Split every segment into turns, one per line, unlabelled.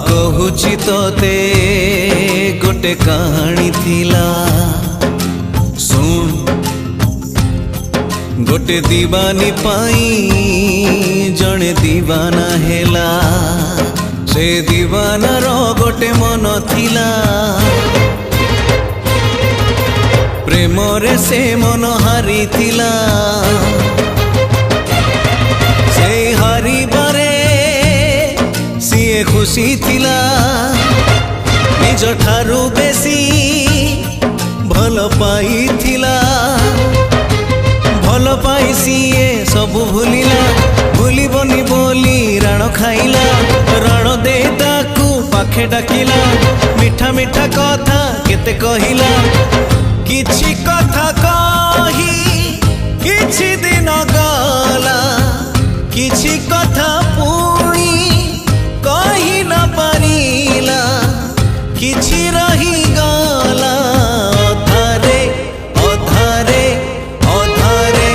कहुची तोते गोटे कहानी थिला सुन गोटे दीवानी पाई जड़े दीवाना हेला से दीवाना रो गोटे मन थिला प्रेम रे से मन हारी थिला से हारी बारे सीए खुशी थिला निज ठारू बेसी भल पाई थिला भल पाई सीए सबु भूलिला भूलिबनी बोली राण खाइला राण दे ताकू पाखे डाकिला मिठा मिठा कथा केते कहिला किछि कथा कही किछि दिन गला किछि कथा पुणी कही न पारिला किछि रही गला अधारे अधारे अधारे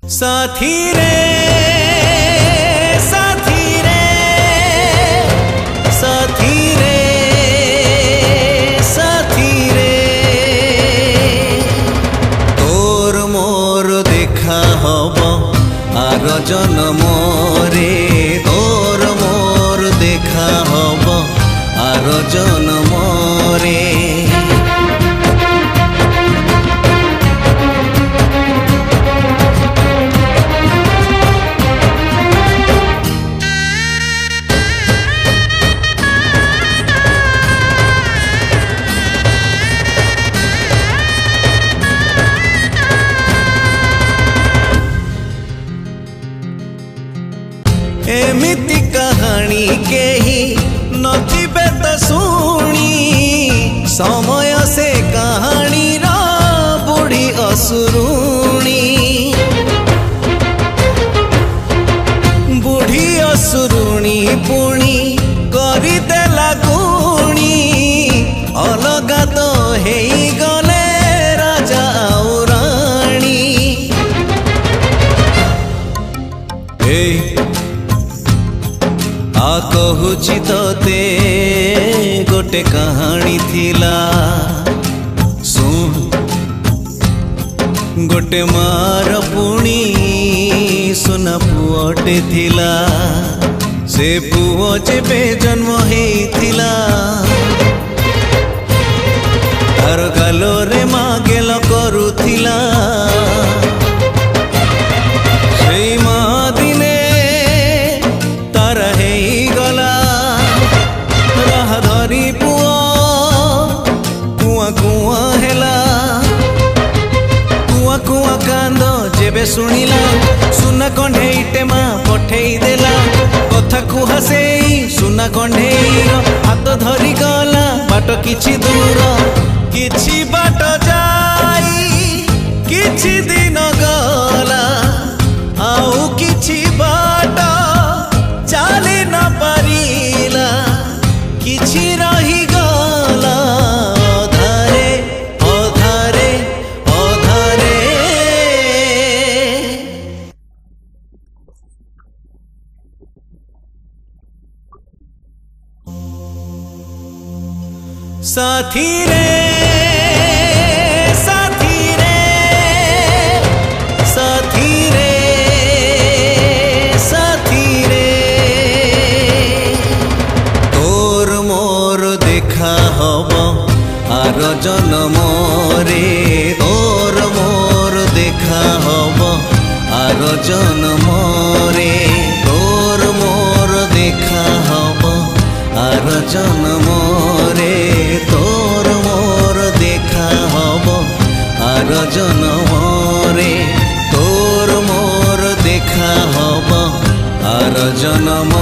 साथी रे साथी रे साथी रे साथी रे तोर मोर देखा हब आग जन्म रे तोर मोर देखा हब आग जन्म रे एमिति कहानी केही नथिबे तो सुनी समय से कहानी रा बुढ़ी असुरुणी बुढ़ी असुरुणी पुणी करी देला गुणी अलगा तो हेई गले राजा और रानी कहुची तोते गोटे कहानी थिला सुन गोटे मार पुणी सुना पुअटे थिला से पुओ जेबे जन्म हेइथिला तार गालोरे माँ गेल करुथिला सेई माँ दिने तार हेइगला राह धरी पुओ कुआ कुआ हेला कुआ कुआ कांद जेबे सुनिला सुना कंढेईटे माँ पठेई देला कथा कुहा सेई सुना कंढेईर हाथ धरी गला बाट किछि दूर किछि बाट जाई किछि दिन गला आउ किछि बाट चाली न पारिला किछि रही गला अधारे अधारे अधारे साथी रे साथी रे साथी रे साथी रे तोर मोर देखा हब आर जन्म रे तोर मोर देखा हब आर जन्म रे तोर मोर देखा हब आर जन्म रे तोर मोर देखा हब आर जन्म रे तोर मोर देखा हब आर जन्म